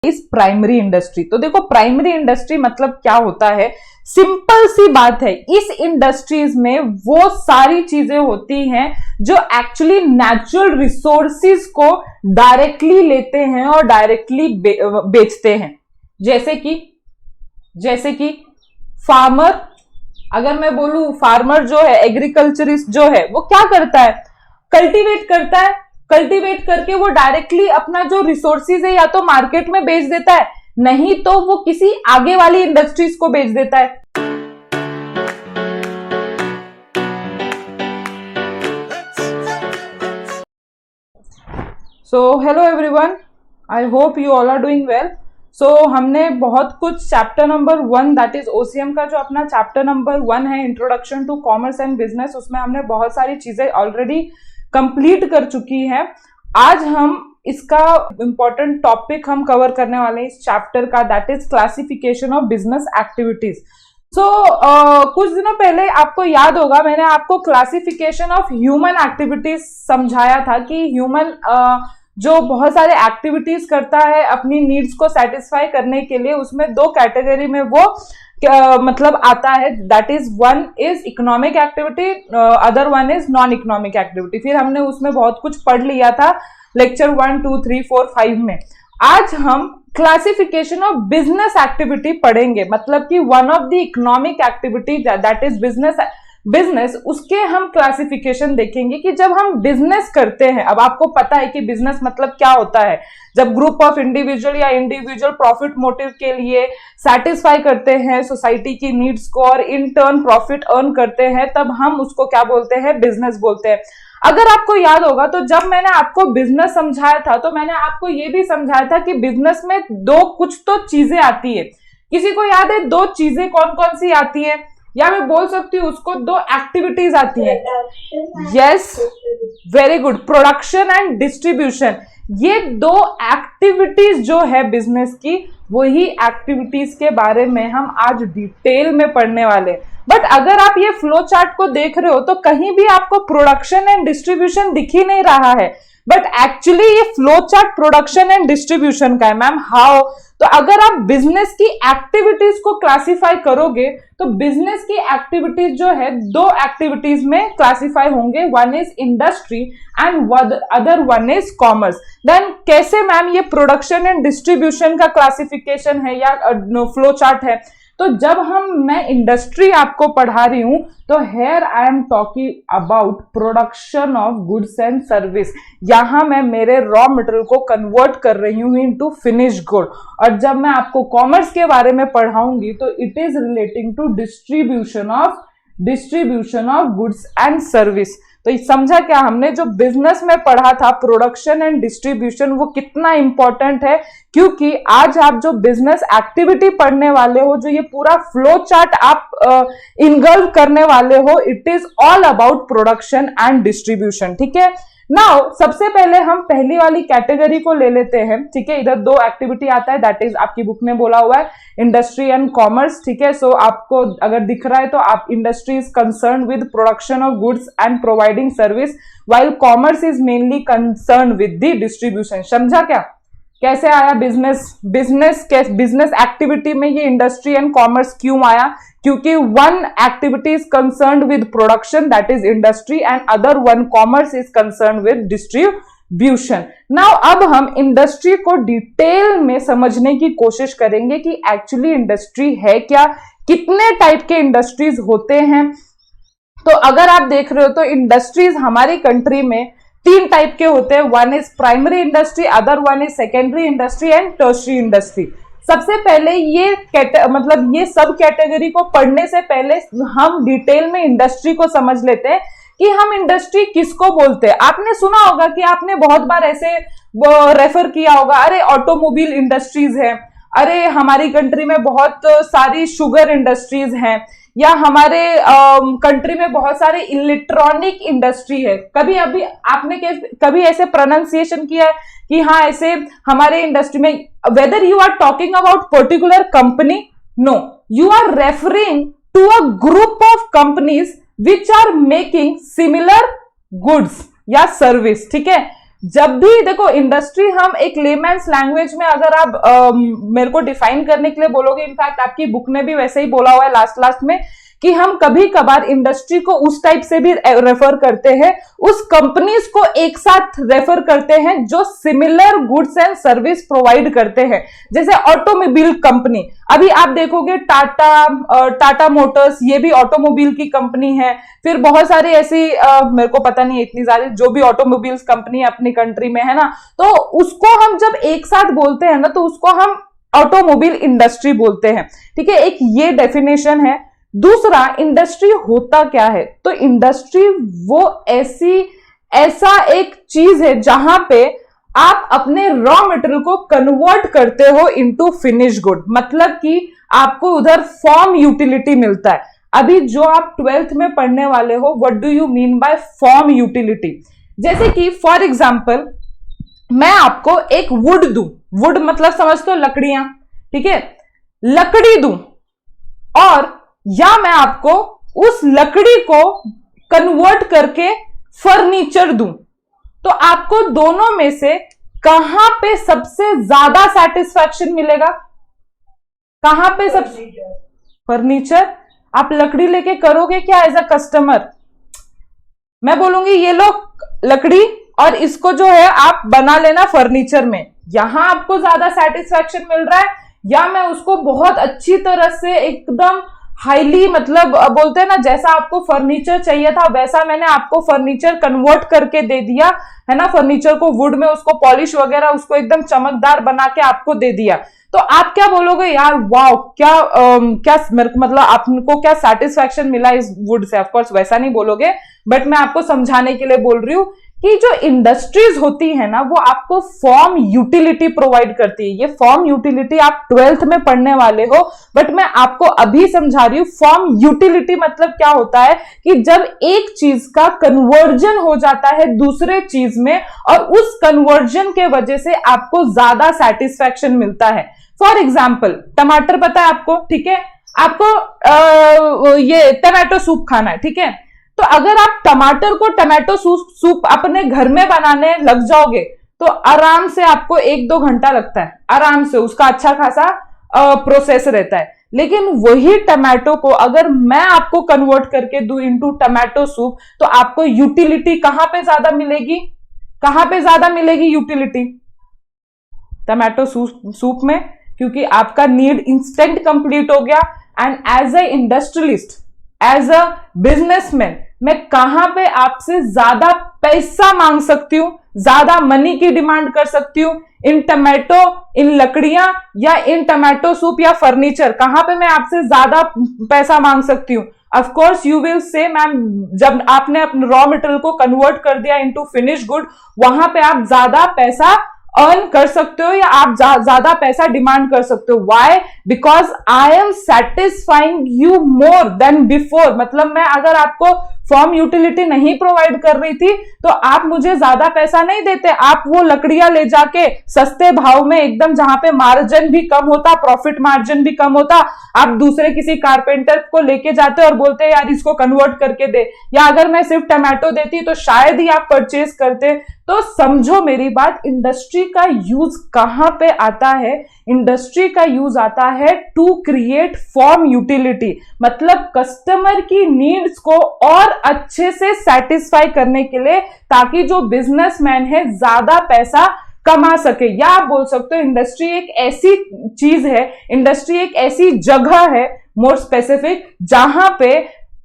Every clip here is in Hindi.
इस प्राइमरी इंडस्ट्री। तो देखो प्राइमरी इंडस्ट्री मतलब क्या होता है, सिंपल सी बात है, इस इंडस्ट्रीज में वो सारी चीजें होती हैं जो एक्चुअली नेचुरल रिसोर्सिस को डायरेक्टली लेते हैं और डायरेक्टली बेचते हैं। जैसे कि फार्मर, अगर मैं बोलूं फार्मर जो है, एग्रीकल्चरिस्ट जो है, वो क्या करता है, कल्टीवेट करता है, कल्टीवेट करके वो डायरेक्टली अपना जो रिसोर्सिस है या तो मार्केट में बेच देता है, नहीं तो वो किसी आगे वाली इंडस्ट्रीज को बेच देता है। So hello everyone, I hope you all are doing well. So हमने बहुत कुछ chapter number 1 that is OCM का जो अपना चैप्टर नंबर 1 है, introduction to commerce and business, उसमें हमने बहुत सारी चीजें ऑलरेडी कंप्लीट कर चुकी है। आज हम इसका इंपॉर्टेंट टॉपिक हम कवर करने वाले हैं इस चैप्टर का, that is classification of business activities. कुछ दिनों पहले आपको याद होगा मैंने आपको क्लासिफिकेशन ऑफ ह्यूमन एक्टिविटीज समझाया था कि ह्यूमन जो बहुत सारे एक्टिविटीज करता है अपनी नीड्स को सेटिस्फाई करने के लिए, उसमें दो कैटेगरी में वो मतलब आता है, that is one is economic activity, other one is non economic activity. फिर हमने उसमें बहुत कुछ पढ़ लिया था लेक्चर 1, 2, 3, 4, 5 में। आज हम क्लासिफिकेशन ऑफ बिजनेस एक्टिविटी पढ़ेंगे, मतलब कि one of the economic activity that is business, उसके हम क्लासिफिकेशन देखेंगे कि जब हम बिजनेस करते हैं, अब आपको पता है कि बिजनेस मतलब क्या होता है, जब ग्रुप ऑफ इंडिविजुअल या इंडिविजुअल प्रॉफिट मोटिव के लिए सेटिस्फाई करते हैं सोसाइटी की नीड्स को और इन टर्न प्रॉफिट अर्न करते हैं, तब हम उसको क्या बोलते हैं, बिजनेस बोलते हैं। अगर आपको याद होगा तो जब मैंने आपको बिजनेस समझाया था तो मैंने आपको ये भी समझाया था कि बिजनेस में दो कुछ तो चीजें आती है। किसी को याद है दो चीजें कौन कौन सी आती है, या मैं बोल सकती हूँ उसको दो एक्टिविटीज आती है। Yes, very good, production and distribution. ये दो एक्टिविटीज जो है बिजनेस की, वही एक्टिविटीज के बारे में हम आज डिटेल में पढ़ने वाले। बट अगर आप ये फ्लो चार्ट को देख रहे हो तो कहीं भी आपको प्रोडक्शन एंड डिस्ट्रीब्यूशन दिख ही नहीं रहा है, बट एक्चुअली ये flow chart production and distribution का है। Ma'am how? तो अगर आप बिजनेस की एक्टिविटीज को क्लासिफाई करोगे तो बिजनेस की एक्टिविटीज जो है दो एक्टिविटीज में क्लासिफाई होंगे, one is industry and other one is commerce. Then कैसे मैम ये प्रोडक्शन एंड डिस्ट्रीब्यूशन का क्लासिफिकेशन है या फ्लो चार्ट है? तो जब मैं इंडस्ट्री आपको पढ़ा रही हूं तो here I am talking about production of goods and service. यहां मैं मेरे रॉ मटेरियल को कन्वर्ट कर रही हूं इनटू फिनिश गुड। और जब मैं आपको कॉमर्स के बारे में पढ़ाऊंगी तो it is relating to distribution of goods and service. तो समझा क्या हमने? जो बिजनेस में पढ़ा था प्रोडक्शन एंड डिस्ट्रीब्यूशन, वो कितना इंपॉर्टेंट है, क्योंकि आज आप जो बिजनेस एक्टिविटी पढ़ने वाले हो, जो ये पूरा फ्लो चार्ट आप इनगल्व करने वाले हो, it is all about production and distribution. ठीक है, नाउ सबसे पहले हम पहली वाली कैटेगरी को ले लेते हैं। ठीक है, इधर दो एक्टिविटी आता है, दैट इज आपकी बुक में बोला हुआ है इंडस्ट्री एंड कॉमर्स। ठीक है, सो आपको अगर दिख रहा है तो आप industry is concern with production of goods and providing service, while commerce is mainly concern with the distribution. समझा क्या? कैसे आया बिजनेस एक्टिविटी में ये इंडस्ट्री एंड कॉमर्स क्यों आया? क्योंकि one activity is concerned with production, that is industry, and other one commerce is concerned with distribution. Now अब हम इंडस्ट्री को डिटेल में समझने की कोशिश करेंगे कि एक्चुअली इंडस्ट्री है क्या, कितने टाइप के इंडस्ट्रीज होते हैं। तो अगर आप देख रहे हो तो इंडस्ट्रीज हमारी कंट्री में तीन टाइप के होते हैं, one is primary industry, other one is secondary industry and tertiary industry. सबसे पहले ये सब कैटेगरी को पढ़ने से पहले हम डिटेल में इंडस्ट्री को समझ लेते हैं कि हम इंडस्ट्री किसको बोलते हैं। आपने सुना होगा कि आपने बहुत बार ऐसे रेफर किया होगा, अरे ऑटोमोबाइल इंडस्ट्रीज है, अरे हमारी कंट्री में बहुत सारी शुगर इंडस्ट्रीज हैं, या हमारे कंट्री में बहुत सारे इलेक्ट्रॉनिक इंडस्ट्री है। कभी अभी आपने कभी ऐसे प्रोनाउंसिएशन किया है कि हाँ ऐसे हमारे इंडस्ट्री में, whether you are talking about particular company? No, you are referring to a group of companies which are making similar goods या सर्विस। ठीक है, जब भी देखो इंडस्ट्री, हम एक लेमैन्स लैंग्वेज में अगर आप मेरे को डिफाइन करने के लिए बोलोगे, इनफैक्ट आपकी बुक ने भी वैसे ही बोला हुआ है लास्ट में, कि हम कभी कभार इंडस्ट्री को उस टाइप से भी रेफर करते हैं, उस कंपनीज को एक साथ रेफर करते हैं जो similar goods and service provide करते हैं। जैसे ऑटोमोबाइल कंपनी, अभी आप देखोगे टाटा मोटर्स, ये भी ऑटोमोबाइल की कंपनी है। फिर बहुत सारी ऐसी मेरे को पता नहीं है इतनी सारी जो भी ऑटोमोबाइल्स कंपनी है अपनी कंट्री में, है ना, तो उसको हम जब एक साथ बोलते हैं ना, तो उसको हम ऑटोमोबाइल इंडस्ट्री बोलते हैं। ठीक है, एक ये डेफिनेशन है। दूसरा, इंडस्ट्री होता क्या है? तो इंडस्ट्री वो ऐसा एक चीज है जहां पे आप अपने रॉ मटेरियल को कन्वर्ट करते हो इनटू फिनिश गुड, मतलब कि आपको उधर फॉर्म यूटिलिटी मिलता है। अभी जो आप 12th में पढ़ने वाले हो, what do you mean by form utility? जैसे कि फॉर एग्जांपल मैं आपको एक वुड दूं, वुड मतलब समझते हो लकड़ियां, ठीक है, लकड़ी दूं, और या मैं आपको उस लकड़ी को कन्वर्ट करके फर्नीचर दूं, तो आपको दोनों में से कहां पे सबसे ज्यादा सेटिस्फैक्शन मिलेगा? कहां पे सबसे? फर्नीचर। आप लकड़ी लेके करोगे क्या एज अ कस्टमर? मैं बोलूंगी ये लो लकड़ी, और इसको जो है आप बना लेना फर्नीचर में। यहां आपको ज्यादा सेटिस्फैक्शन मिल रहा है, या मैं उसको बहुत अच्छी तरह से एकदम हाईली, मतलब बोलते हैं ना, जैसा आपको फर्नीचर चाहिए था वैसा मैंने आपको फर्नीचर कन्वर्ट करके दे दिया, है ना, फर्नीचर को वुड में उसको पॉलिश वगैरह उसको एकदम चमकदार बना के आपको दे दिया, तो आप क्या बोलोगे? यार वाओ, क्या मतलब आपको क्या सेटिस्फैक्शन मिला इस वुड से? ऑफकोर्स वैसा नहीं बोलोगे, बट मैं आपको समझाने के लिए बोल रही हूं कि जो इंडस्ट्रीज होती है ना, वो आपको फॉर्म यूटिलिटी प्रोवाइड करती है। ये फॉर्म यूटिलिटी आप 12th में पढ़ने वाले हो, बट मैं आपको अभी समझा रही हूं। फॉर्म यूटिलिटी मतलब क्या होता है कि जब एक चीज का कन्वर्जन हो जाता है दूसरे चीज में, और उस कन्वर्जन के वजह से आपको ज्यादा सेटिस्फैक्शन मिलता है। फॉर एग्जाम्पल, टमाटर पता है आपको, ठीक है, आपको ये टमाटो सूप खाना है, ठीक है, तो अगर आप टमाटर को टमाटो सूप अपने घर में बनाने लग जाओगे तो आराम से आपको 1-2 घंटा लगता है, आराम से, उसका अच्छा खासा प्रोसेस रहता है। लेकिन वही टमाटो को अगर मैं आपको कन्वर्ट करके दूं इनटू टमाटो सूप, तो आपको यूटिलिटी कहां पे ज्यादा मिलेगी? कहां पे ज्यादा मिलेगी यूटिलिटी? टमाटो सूप में, क्योंकि आपका नीड इंस्टेंट कंप्लीट हो गया। And as a industrialist, as a businessman, मैं कहां पे आपसे ज्यादा पैसा मांग सकती हूं, ज्यादा मनी की डिमांड कर सकती हूं? इन टमाटो, इन लकड़ियां, या इन टमाटो सूप या फर्नीचर, कहां पे मैं आपसे ज्यादा पैसा मांग सकती हूं? Of course you will say ma'am, जब आपने अपने रॉ मटेरियल को कन्वर्ट कर दिया इनटू फिनिश गुड, वहां पे आप ज्यादा पैसा अर्न कर सकते हो, या आप ज्यादा पैसा डिमांड कर सकते हो। Why? Because I am satisfying you more than before. मतलब मैं अगर आपको फॉर्म यूटिलिटी नहीं प्रोवाइड कर रही थी तो आप मुझे ज्यादा पैसा नहीं देते, आप वो लकड़ियां ले जाके सस्ते भाव में, एकदम जहां पे मार्जिन भी कम होता, प्रॉफिट मार्जिन भी कम होता, आप दूसरे किसी कारपेंटर को लेके जाते और बोलते यार इसको कन्वर्ट करके दे, या अगर मैं सिर्फ टमाटो देती तो शायद ही आप परचेज करते। तो समझो मेरी बात, इंडस्ट्री का यूज कहां पे आता है? इंडस्ट्री का यूज आता है टू क्रिएट फॉर्म यूटिलिटी, मतलब कस्टमर की नीड्स को और अच्छे से सेटिस्फाई करने के लिए, ताकि जो बिजनेसमैन है ज्यादा पैसा कमा सके। या आप बोल सकते हो इंडस्ट्री एक ऐसी चीज है, इंडस्ट्री एक ऐसी जगह है, मोर स्पेसिफिक, जहां पे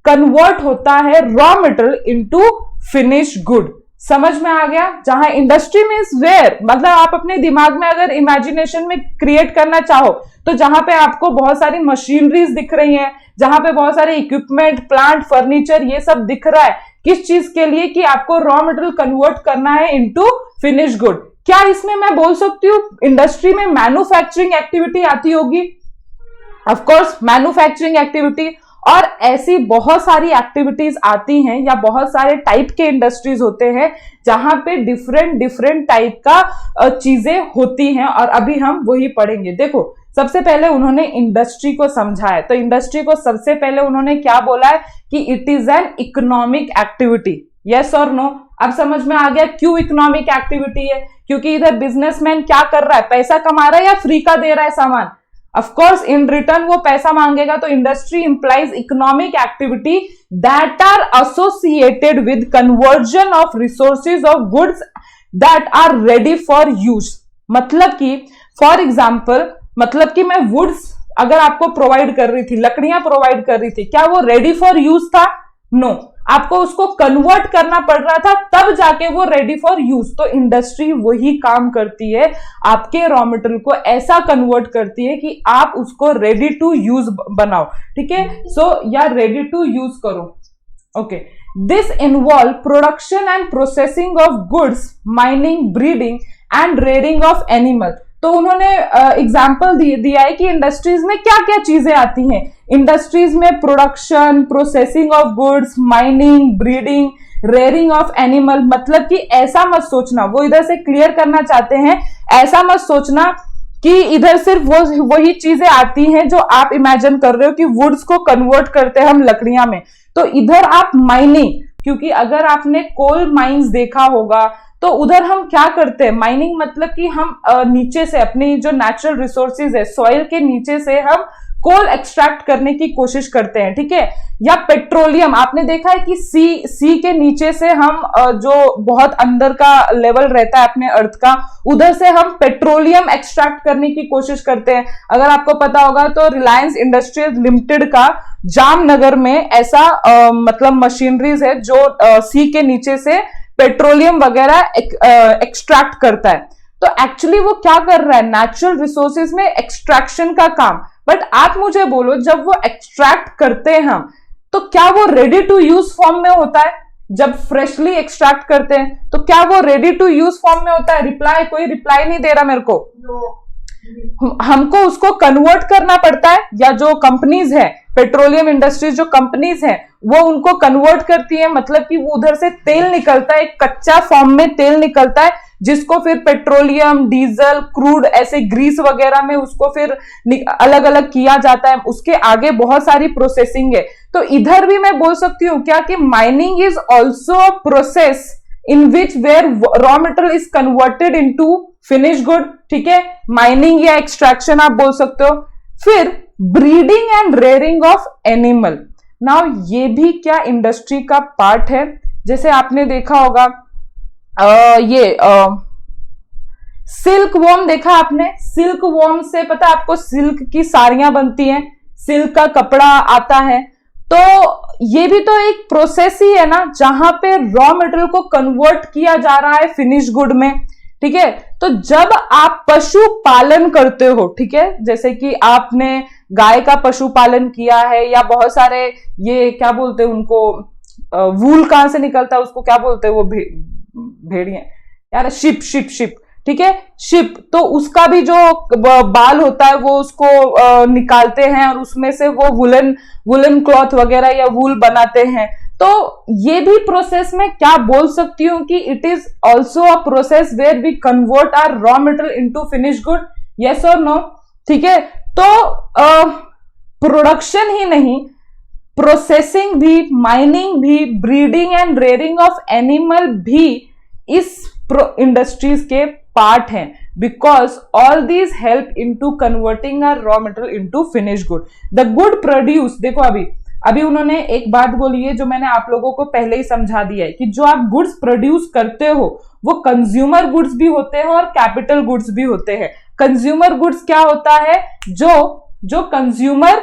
कन्वर्ट होता है raw material into finish good. समझ में आ गया? जहां इंडस्ट्री मींस वेयर, मतलब आप अपने दिमाग में अगर इमेजिनेशन में क्रिएट करना चाहो तो जहां पे आपको बहुत सारी मशीनरीज दिख रही हैं, जहां पे बहुत सारे इक्विपमेंट, प्लांट, फर्नीचर, ये सब दिख रहा है, किस चीज के लिए? कि आपको रॉ मटेरियल कन्वर्ट करना है इनटू फिनिश गुड। क्या इसमें मैं बोल सकती हूँ इंडस्ट्री में मैन्युफैक्चरिंग एक्टिविटी आती होगी? ऑफ कोर्स मैन्युफैक्चरिंग एक्टिविटी, और ऐसी बहुत सारी एक्टिविटीज आती हैं, या बहुत सारे टाइप के इंडस्ट्रीज होते हैं जहां पे डिफरेंट टाइप का चीजें होती हैं, और अभी हम वही पढ़ेंगे। देखो, सबसे पहले उन्होंने इंडस्ट्री को समझा है, तो इंडस्ट्री को सबसे पहले उन्होंने क्या बोला है कि it is an economic activity, yes और नो? अब समझ में आ गया क्यों इकोनॉमिक एक्टिविटी है? क्योंकि इधर बिजनेसमैन क्या कर रहा है, पैसा कमा रहा है या फ्री का दे रहा है सामान? ऑफ कोर्स इन रिटर्न वो पैसा मांगेगा। तो industry implies economic activity that are associated with conversion of resources of goods that are ready for use. मतलब कि फॉर एग्जाम्पल, मतलब कि मैं वुड्स अगर आपको प्रोवाइड कर रही थी, लकड़ियां प्रोवाइड कर रही थी, क्या वो रेडी फॉर यूज था? नो, आपको उसको कन्वर्ट करना पड़ रहा था, तब जाके वो रेडी फॉर यूज। तो इंडस्ट्री वही काम करती है, आपके रॉ मटेरियल को ऐसा कन्वर्ट करती है कि आप उसको रेडी टू यूज बनाओ। ठीक है, सो या रेडी टू यूज करो। Okay, this involve production and processing of goods, mining, breeding and rearing of animal. तो उन्होंने एग्जाम्पल दिया है कि इंडस्ट्रीज में क्या क्या चीजें आती हैं। इंडस्ट्रीज में production, processing of goods, mining, breeding, rearing of animal. मतलब कि ऐसा मत सोचना, वो इधर से क्लियर करना चाहते हैं, ऐसा मत सोचना कि इधर सिर्फ वही चीजें आती हैं जो आप इमेजिन कर रहे हो कि वुड्स को कन्वर्ट करते हैं हम लकड़ियां में। तो इधर आप माइनिंग, क्योंकि अगर आपने कोल माइंस देखा होगा तो उधर हम क्या करते हैं, माइनिंग मतलब कि हम नीचे से अपनी जो नेचुरल रिसोर्सेज है, सॉइल के नीचे से हम कोल एक्सट्रैक्ट करने की कोशिश करते हैं। ठीक है, या पेट्रोलियम, आपने देखा है कि सी के नीचे से हम जो बहुत अंदर का लेवल रहता है अपने अर्थ का, उधर से हम पेट्रोलियम एक्सट्रैक्ट करने की कोशिश करते हैं। अगर आपको पता होगा तो रिलायंस इंडस्ट्रीज लिमिटेड का जामनगर में ऐसा मतलब मशीनरीज है जो सी के नीचे से पेट्रोलियम वगैरह एक्सट्रैक्ट करता है। तो एक्चुअली वो क्या कर रहा है, नेचुरल रिसोर्सेज में एक्सट्रैक्शन का काम। बट आप मुझे बोलो, जब वो एक्सट्रैक्ट करते हैं हम, तो क्या वो रेडी टू यूज फॉर्म में होता है? जब फ्रेशली एक्सट्रैक्ट करते हैं तो क्या वो रेडी टू यूज फॉर्म में होता है? रिप्लाई, कोई रिप्लाई नहीं दे रहा मेरे को। हमको उसको कन्वर्ट करना पड़ता है, या जो कंपनीज है, पेट्रोलियम इंडस्ट्रीज जो कंपनीज हैं, वो उनको कन्वर्ट करती है। मतलब कि वो उधर से तेल निकलता है, एक कच्चा फॉर्म में तेल निकलता है, जिसको फिर पेट्रोलियम, डीजल, क्रूड, ऐसे ग्रीस वगैरह में उसको फिर अलग अलग किया जाता है। उसके आगे बहुत सारी प्रोसेसिंग है। तो इधर भी मैं बोल सकती हूँ क्या कि mining is also a process in which where raw material is converted into finish good. ठीक है, माइनिंग या एक्सट्रैक्शन आप बोल सकते हो। फिर breeding and rearing of animal. Now ये भी क्या इंडस्ट्री का पार्ट है? जैसे आपने देखा होगा सिल्क वॉर्म देखा आपने? सिल्क वॉर्म से पता आपको सिल्क की साड़ियां बनती हैं, सिल्क का कपड़ा आता है। तो ये भी तो एक प्रोसेस ही है ना, जहां पे रॉ मटेरियल को कन्वर्ट किया जा रहा है फिनिश गुड में। ठीक है, तो जब आप पशु पालन करते हो, ठीक है, जैसे कि आपने गाय का पशुपालन किया है, या बहुत सारे ये क्या बोलते हैं उनको, वूल कहां से निकलता है उसको क्या बोलते हैं, वो भेड़िया यार, शिप। ठीक है, शिप, तो उसका भी जो बाल होता है वो उसको निकालते हैं और उसमें से वो वुलन क्लॉथ वगैरह या वूल बनाते हैं। तो ये भी प्रोसेस में क्या बोल सकती हूँ कि it is also a process where we convert our raw material into finish good. Yes और नो? ठीक है, तो प्रोडक्शन ही नहीं, प्रोसेसिंग भी, माइनिंग भी, breeding and rearing of animal भी इस इंडस्ट्रीज के पार्ट हैं, because all these help into converting our raw material into finish good. The good produce, देखो अभी उन्होंने एक बात बोली है जो मैंने आप लोगों को पहले ही समझा दिया है कि जो आप गुड्स प्रोड्यूस करते हो वो कंज्यूमर गुड्स भी होते हैं और कैपिटल गुड्स भी होते हैं। कंज्यूमर गुड्स क्या होता है, जो कंज्यूमर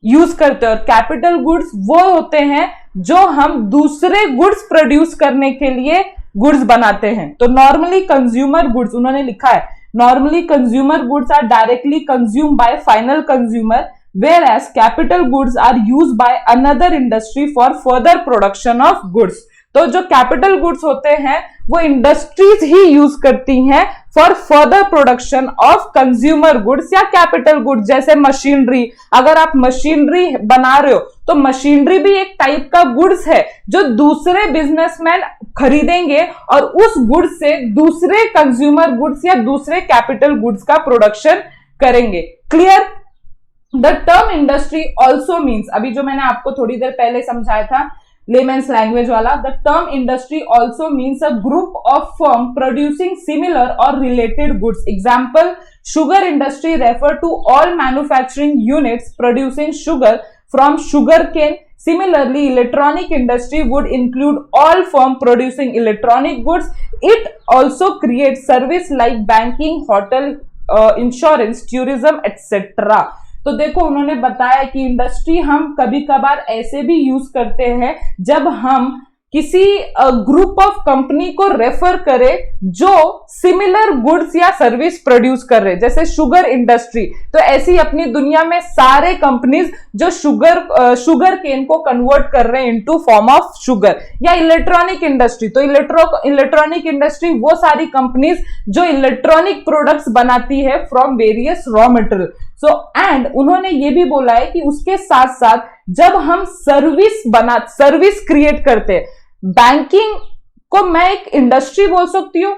यूज करते हैं, और कैपिटल गुड्स वो होते हैं जो हम दूसरे गुड्स प्रोड्यूस करने के लिए गुड्स बनाते हैं। तो नॉर्मली कंज्यूमर गुड्स, उन्होंने लिखा है normally consumer goods are directly consume by final consumer, whereas capital goods are used by another industry for further production of goods। तो जो कैपिटल गुड्स होते हैं वो इंडस्ट्रीज ही यूज करती हैं for further production of consumer goods या कैपिटल गुड्स। जैसे मशीनरी, अगर आप मशीनरी बना रहे हो तो मशीनरी भी एक टाइप का गुड्स है जो दूसरे बिजनेसमैन खरीदेंगे और उस गुड्स से दूसरे कंज्यूमर गुड्स या दूसरे कैपिटल गुड्स का प्रोडक्शन करेंगे। Clear? The term industry also means, अभी जो मैंने आपको थोड़ी देर पहले समझाया था, लेमेन्स लैंग्वेज वाला, the term industry also means a group of firm producing similar और related goods. Example, sugar industry refer to all manufacturing units producing sugar from sugarcane. Similarly, electronic industry would include all firm producing electronic goods. It also creates service like banking, hotel, insurance, tourism, etc. तो देखो उन्होंने बताया कि इंडस्ट्री हम कभी कभार ऐसे भी यूज करते हैं जब हम किसी ग्रुप ऑफ कंपनी को रेफर करें जो सिमिलर गुड्स या सर्विस प्रोड्यूस कर रहे, जैसे शुगर इंडस्ट्री. तो ऐसी अपनी दुनिया में सारे कंपनीज जो शुगर केन को कन्वर्ट कर रहे हैं इनटू फॉर्म ऑफ शुगर. या इलेक्ट्रॉनिक इंडस्ट्री, तो इलेक्ट्रॉनिक इंडस्ट्री वो सारी कंपनीज जो इलेक्ट्रॉनिक प्रोडक्ट्स बनाती है from various raw material. So and उन्होंने ये भी बोला है कि उसके साथ साथ जब हम सर्विस क्रिएट करते हैं, बैंकिंग को मैं एक इंडस्ट्री बोल सकती हूँ,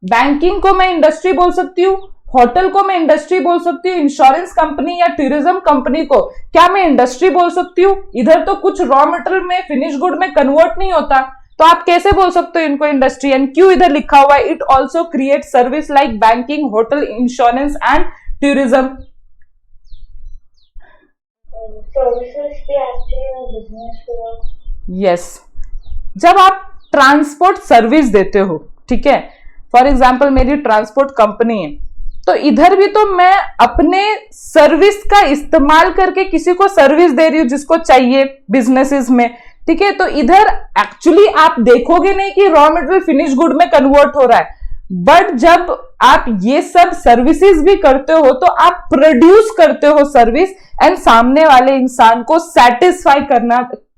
बैंकिंग को मैं इंडस्ट्री बोल सकती हूँ, होटल को मैं इंडस्ट्री बोल सकती हूँ, इंश्योरेंस कंपनी या टूरिज्म कंपनी को क्या मैं इंडस्ट्री बोल सकती हूँ? इधर तो कुछ रॉ मटेरियल में फिनिश गुड में कन्वर्ट नहीं होता, तो आप कैसे बोल सकते हो इनको इंडस्ट्री? एंड क्यों इधर लिखा हुआ है it also create service like banking, hotel, insurance and tourism. Yes, जब आप ट्रांसपोर्ट सर्विस देते हो, ठीक है, फॉर एग्जाम्पल मेरी ट्रांसपोर्ट कंपनी है, तो इधर भी तो मैं अपने सर्विस का इस्तेमाल करके किसी को सर्विस दे रही हूं जिसको चाहिए बिजनेसेस में, ठीक है. तो इधर एक्चुअली आप देखोगे नहीं कि रॉ मटेरियल फिनिश गुड में कन्वर्ट हो रहा है, बट जब आप ये सब सर्विसेज भी करते हो तो आप प्रोड्यूस करते हो सर्विस एंड सामने वाले इंसान को सेटिस्फाई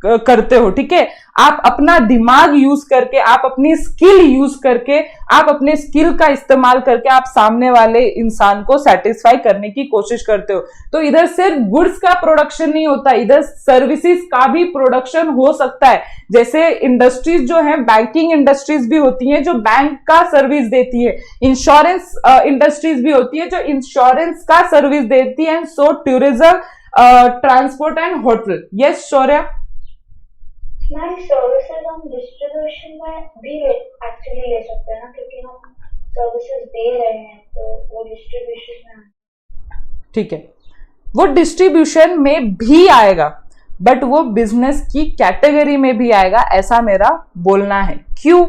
करते हो, ठीक है. आप अपना दिमाग यूज करके, आप अपनी स्किल यूज करके, आप अपने स्किल का इस्तेमाल करके आप सामने वाले इंसान को सेटिस्फाई करने की कोशिश करते हो. तो इधर सिर्फ गुड्स का प्रोडक्शन नहीं होता, इधर सर्विसेज का भी प्रोडक्शन हो सकता है. जैसे इंडस्ट्रीज जो है, बैंकिंग इंडस्ट्रीज भी होती हैं जो बैंक का सर्विस देती है, इंश्योरेंस इंडस्ट्रीज भी होती है जो इंश्योरेंस का सर्विस देती है, and so tourism, transport and hotel. Yes Shaurya. Ma'am, services हम डिस्ट्रीब्यूशन में भी एक्चुअली ले सकते हैं ना, क्योंकि हम सर्विसेज दे रहे हैं तो वो डिस्ट्रीब्यूशन में. ठीक है, वो डिस्ट्रीब्यूशन में भी आएगा, बट वो बिजनेस की कैटेगरी में भी आएगा, ऐसा मेरा बोलना है. क्यों?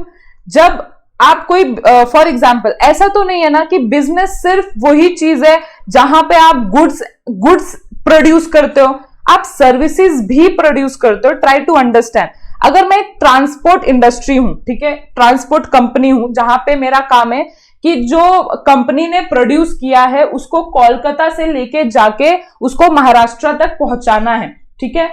जब आप कोई फॉर एग्जाम्पल, ऐसा तो नहीं है ना कि बिजनेस सिर्फ वही चीज है जहां पे आप गुड्स प्रोड्यूस करते हो, आप सर्विसेज भी प्रोड्यूस करते हो. Try to understand. अगर मैं ट्रांसपोर्ट इंडस्ट्री हूं, ठीक है, ट्रांसपोर्ट कंपनी हूं, जहां पे मेरा काम है कि जो कंपनी ने प्रोड्यूस किया है उसको कोलकाता से लेके जाके उसको महाराष्ट्र तक पहुंचाना है, ठीक है,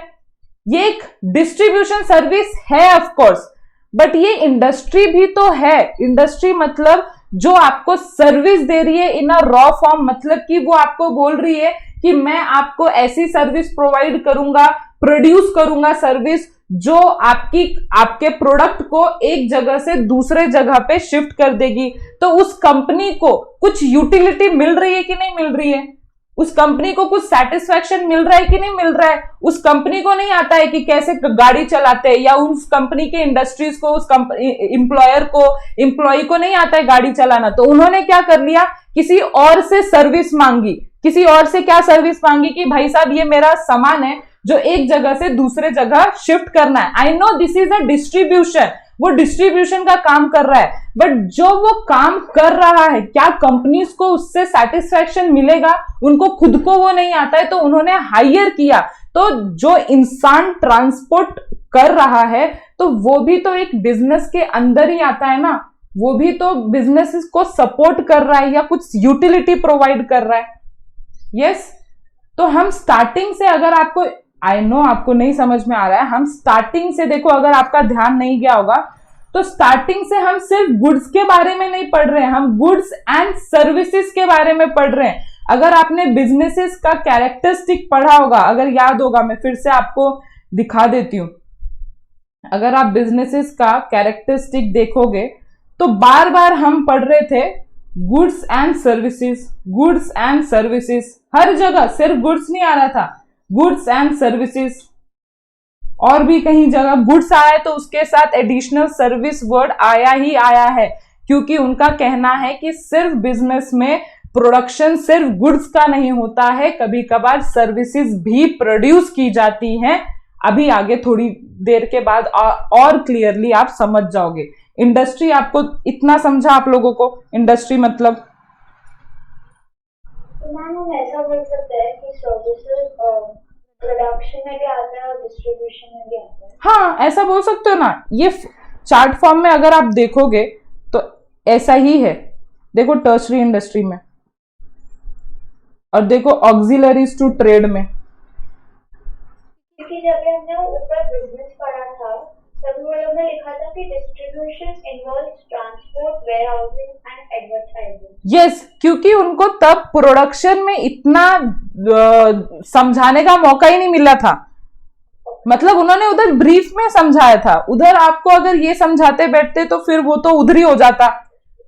ये एक डिस्ट्रीब्यूशन सर्विस है ऑफ कोर्स, बट ये इंडस्ट्री भी तो है. इंडस्ट्री मतलब जो आपको सर्विस दे रही है इन अ रॉ फॉर्म, मतलब कि वो आपको बोल रही है कि मैं आपको ऐसी सर्विस प्रोवाइड करूंगा, प्रोड्यूस करूंगा सर्विस जो आपके प्रोडक्ट को एक जगह से दूसरे जगह पे शिफ्ट कर देगी. तो उस कंपनी को कुछ यूटिलिटी मिल रही है कि नहीं मिल रही है? उस कंपनी को कुछ सेटिस्फैक्शन मिल रहा है कि नहीं मिल रहा है? उस कंपनी को नहीं आता है कि कैसे गाड़ी चलाते हैं, या उस कंपनी के इंडस्ट्रीज को, उस एम्प्लॉय को नहीं आता है गाड़ी चलाना. तो उन्होंने क्या कर लिया, किसी और से सर्विस मांगी. किसी और से क्या सर्विस मांगी कि भाई साहब ये मेरा सामान है जो एक जगह से दूसरे जगह शिफ्ट करना है. I know this is a distribution, वो डिस्ट्रीब्यूशन का काम कर रहा है, बट जो वो काम कर रहा है क्या कंपनीज को उससे सेटिस्फैक्शन मिलेगा? उनको खुद को वो नहीं आता है, तो उन्होंने हायर किया. तो जो इंसान ट्रांसपोर्ट कर रहा है तो वो भी तो एक बिजनेस के अंदर ही आता है ना, वो भी तो बिजनेस को सपोर्ट कर रहा है या कुछ यूटिलिटी प्रोवाइड कर रहा है. यस, तो हम स्टार्टिंग से, अगर आपको, आई नो आपको नहीं समझ में आ रहा है, हम स्टार्टिंग से देखो, अगर आपका ध्यान नहीं गया होगा तो स्टार्टिंग से हम सिर्फ गुड्स के बारे में नहीं पढ़ रहे हैं, हम गुड्स एंड सर्विसेज के बारे में पढ़ रहे हैं. अगर आपने बिजनेसेस का कैरेक्टरिस्टिक पढ़ा होगा, अगर याद होगा, मैं फिर से आपको दिखा देती हूं. अगर आप बिजनेसेस का कैरेक्टरिस्टिक देखोगे तो बार बार हम पढ़ रहे थे goods and services, goods and services, हर जगह सिर्फ गुड्स नहीं आ रहा था, गुड्स एंड सर्विसेज. और भी कहीं जगह गुड्स आया है तो उसके साथ एडिशनल सर्विस वर्ड आया ही आया है, क्योंकि उनका कहना है कि सिर्फ बिजनेस में प्रोडक्शन सिर्फ गुड्स का नहीं होता है, कभी कभार सर्विसेज भी प्रोड्यूस की जाती हैं। अभी आगे थोड़ी देर के बाद और क्लियरली आप समझ जाओगे। इंडस्ट्री आपको इतना समझा आप लोगों को, इंडस्ट्री मतलब? तो मैम हम ऐसा बोल सकते हैं कि सर्विसेज प्रोडक्शन में भी आता है और डिस्ट्रीब्यूशन में भी आता है। हाँ, ऐसा बोल सकते हो ना। ये चार्ट फॉर्म में अगर आप देखोगे तो ऐसा ही है। देखो टर्शरी इंडस्ट्री में, और देखो ऑक्सिलरीज टू ट्रेड में। क्योंकि जब हमने ऊपर बिजनेस पढ़ा था तब वो लोग ने लिखा था कि distribution involves transport, warehousing and advertising. Yes, क्योंकि उनको तब प्रोडक्शन में इतना समझाने का मौका ही नहीं मिला था। मतलब उन्होंने उधर ब्रीफ में समझाया था, उधर आपको अगर ये समझाते बैठते तो फिर वो तो उधर ही हो जाता।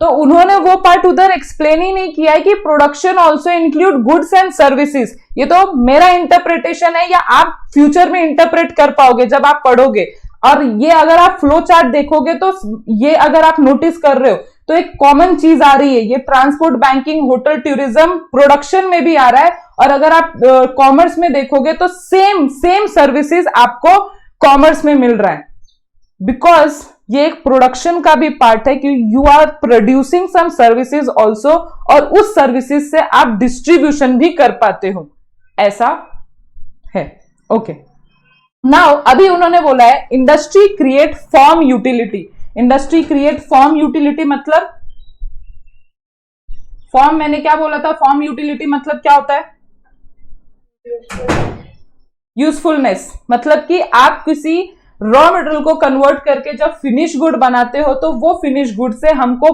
तो उन्होंने वो पार्ट उधर एक्सप्लेन ही नहीं किया है कि production also include goods and services. ये तो मेरा इंटरप्रिटेशन है, या आप फ्यूचर में इंटरप्रेट कर पाओगे जब आप पढ़ोगे। और ये अगर आप फ्लो चार्ट देखोगे तो ये अगर आप नोटिस कर रहे हो तो एक कॉमन चीज आ रही है, ये transport, banking, hotel, tourism production में भी आ रहा है। और अगर आप कॉमर्स में देखोगे तो सेम सर्विसेज आपको कॉमर्स में मिल रहा है, बिकॉज ये एक प्रोडक्शन का भी पार्ट है कि you are producing some services also, और उस सर्विसेज से आप डिस्ट्रीब्यूशन भी कर पाते हो, ऐसा है। ओके, नाउ अभी उन्होंने बोला है industry create form utility. Industry create form utility मतलब, फॉर्म मैंने क्या बोला था, फॉर्म यूटिलिटी मतलब क्या होता है? यूजफुलनेस। मतलब कि आप किसी रॉ मटेरियल को कन्वर्ट करके जब फिनिश गुड बनाते हो तो वो फिनिश गुड से हमको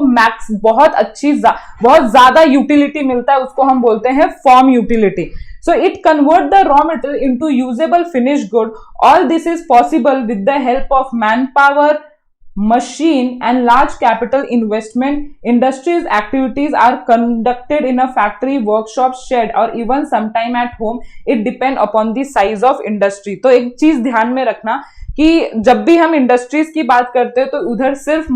बहुत ज्यादा यूटिलिटी मिलता है, उसको हम बोलते हैं form utility. So it convert the raw material into usable finished good. All this is possible with the help of manpower, machine and large capital investment. Industries activities are conducted in a factory, workshop, shed or even sometime at home. It depend upon the size of industry. तो एक चीज ध्यान में रखना कि जब भी हम इंडस्ट्रीज की बात करते हैं तो उधर सिर्फ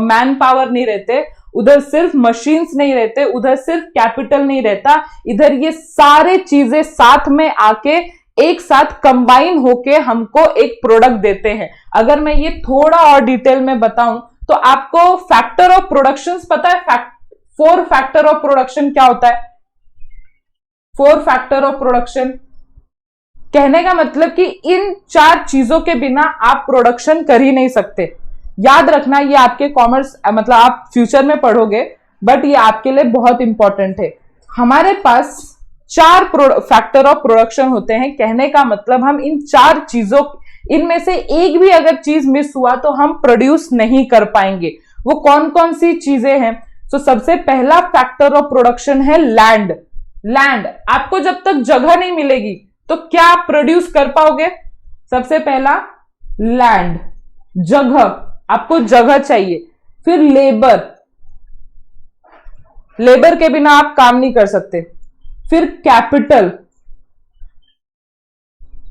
मैन पावर नहीं रहते, उधर सिर्फ मशीन्स नहीं रहते, उधर सिर्फ कैपिटल नहीं रहता, इधर ये सारे चीजें साथ में आके एक साथ कंबाइन होके हमको एक प्रोडक्ट देते हैं। अगर मैं ये थोड़ा और डिटेल में बताऊं तो आपको फैक्टर ऑफ प्रोडक्शन पता है? 4 फैक्टर ऑफ प्रोडक्शन क्या होता है? 4 फैक्टर ऑफ प्रोडक्शन कहने का मतलब कि इन 4 चीजों के बिना आप प्रोडक्शन कर ही नहीं सकते। याद रखना, ये आपके कॉमर्स मतलब आप फ्यूचर में पढ़ोगे, बट ये आपके लिए बहुत इंपॉर्टेंट है। हमारे पास 4 फैक्टर ऑफ प्रोडक्शन होते हैं। कहने का मतलब हम इन 4 चीजों, इनमें से एक भी अगर चीज मिस हुआ तो हम प्रोड्यूस नहीं कर पाएंगे। वो कौन कौन सी चीजें हैं? तो सबसे पहला फैक्टर ऑफ प्रोडक्शन है लैंड। लैंड, आपको जब तक जगह नहीं मिलेगी तो क्या आप प्रोड्यूस कर पाओगे? सबसे पहला लैंड, जगह, आपको जगह चाहिए। फिर लेबर, लेबर के बिना आप काम नहीं कर सकते। फिर कैपिटल,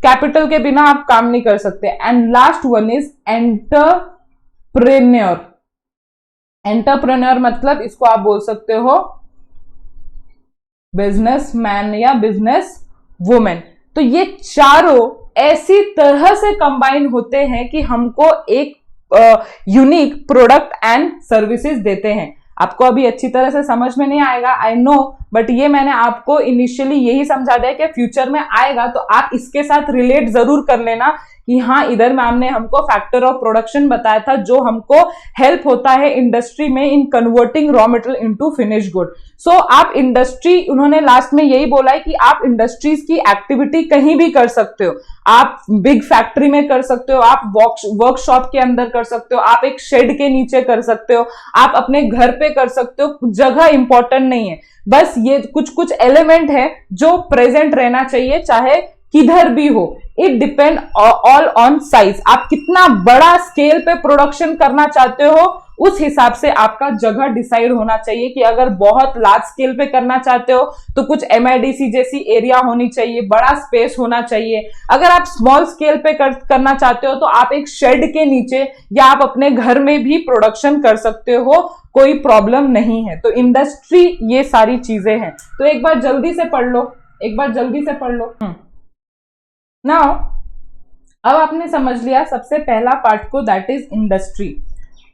कैपिटल के बिना आप काम नहीं कर सकते। And last one is entrepreneur. Entrepreneur मतलब इसको आप बोल सकते हो बिजनेसमैन या बिजनेस वुमेन। तो ये चारों ऐसी तरह से कंबाइन होते हैं कि हमको एक यूनिक प्रोडक्ट एंड सर्विसेज देते हैं। आपको अभी अच्छी तरह से समझ में नहीं आएगा, आई नो, बट ये मैंने आपको इनिशियली यही समझा दिया कि फ्यूचर में आएगा तो आप इसके साथ रिलेट जरूर कर लेना कि हाँ, इधर मैम ने हमको फैक्टर ऑफ प्रोडक्शन बताया था जो हमको हेल्प होता है इंडस्ट्री में in converting raw material into finish good. So आप इंडस्ट्री, उन्होंने लास्ट में यही बोला है कि आप इंडस्ट्रीज की एक्टिविटी कहीं भी कर सकते हो। आप बिग फैक्ट्री में कर सकते हो, आप वर्कशॉप के अंदर कर सकते हो, आप एक शेड के नीचे कर सकते हो, आप अपने घर पे कर सकते हो। जगह इंपॉर्टेंट नहीं है, बस ये कुछ एलिमेंट है जो प्रेजेंट रहना चाहिए, चाहे किधर भी हो। It depend all on size. आप कितना बड़ा स्केल पे प्रोडक्शन करना चाहते हो उस हिसाब से आपका जगह डिसाइड होना चाहिए कि अगर बहुत लार्ज स्केल पे करना चाहते हो तो कुछ MIDC जैसी एरिया होनी चाहिए, बड़ा स्पेस होना चाहिए। अगर आप स्मॉल स्केल पे करना चाहते हो तो आप एक शेड के नीचे या आप अपने घर में भी प्रोडक्शन कर सकते हो, कोई प्रॉब्लम नहीं है। तो इंडस्ट्री ये सारी चीजें हैं। तो एक बार जल्दी से पढ़ लो, एक बार जल्दी से पढ़ लो। नाउ अब आपने समझ लिया सबसे पहला पार्ट को, दैट इज इंडस्ट्री।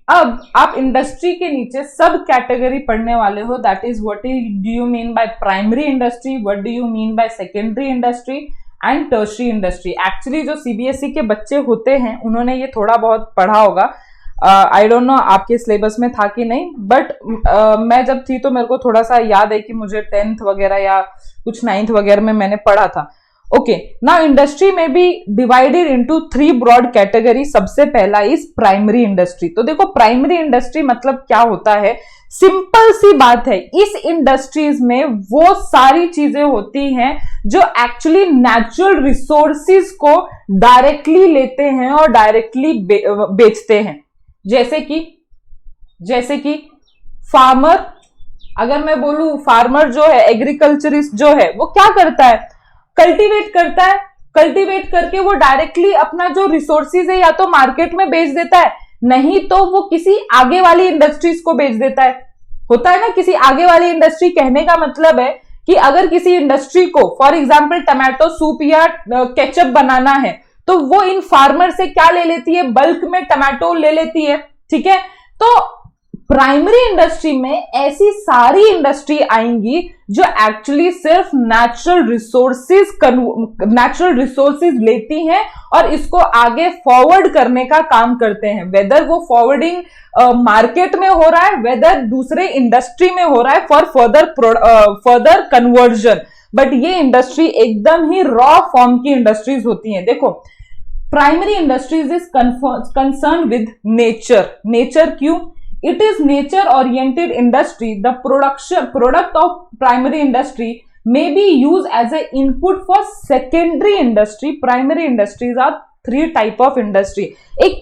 अब आप इंडस्ट्री के नीचे सब कैटेगरी पढ़ने वाले हो, that is what do you mean by primary industry, what do you mean by secondary industry and tertiary industry. Actually जो CBSE के बच्चे होते हैं उन्होंने ये थोड़ा बहुत पढ़ा होगा, आई डोंट नो आपके सिलेबस में था कि नहीं, बट मैं जब थी तो मेरे को थोड़ा सा याद है कि मुझे 10th वगैरह या कुछ 9th वगैरह में मैंने पढ़ा था। ओके, नाउ इंडस्ट्री में be divided into 3 broad category. सबसे पहला इज प्राइमरी इंडस्ट्री। तो देखो प्राइमरी इंडस्ट्री मतलब क्या होता है, सिंपल सी बात है, इस इंडस्ट्रीज में वो सारी चीजें होती हैं जो एक्चुअली नेचुरल रिसोर्सिस को डायरेक्टली लेते हैं और डायरेक्टली बेचते हैं। जैसे कि फार्मर, अगर मैं बोलूं फार्मर जो है, एग्रीकल्चरिस्ट जो है, वो क्या करता है, कल्टीवेट करता है। कल्टीवेट करके वो डायरेक्टली अपना जो रिसोर्सिस है या तो मार्केट में बेच देता है, नहीं तो वो किसी आगे वाली इंडस्ट्रीज को बेच देता है। होता है ना, किसी आगे वाली इंडस्ट्री, कहने का मतलब है कि अगर किसी इंडस्ट्री को फॉर एग्जांपल टमाटो सूप या केचप बनाना है तो वो इन फार्मर से क्या ले लेती है, बल्क में टमाटो ले लेती है, ठीक है। तो प्राइमरी इंडस्ट्री में ऐसी सारी इंडस्ट्री आएंगी जो एक्चुअली सिर्फ नेचुरल रिसोर्सेज लेती हैं और इसको आगे फॉरवर्ड करने का काम करते हैं। वेदर वो फॉरवर्डिंग मार्केट में हो रहा है, वेदर दूसरे इंडस्ट्री में हो रहा है फॉर फर्दर कन्वर्जन, बट ये इंडस्ट्री एकदम ही रॉ फॉर्म की इंडस्ट्रीज होती हैं। देखो primary industries is concern with nature क्यों? It is nature oriented industry. The product of primary industry may be used as an input for secondary industry. Primary industries are 3 type of industry. एक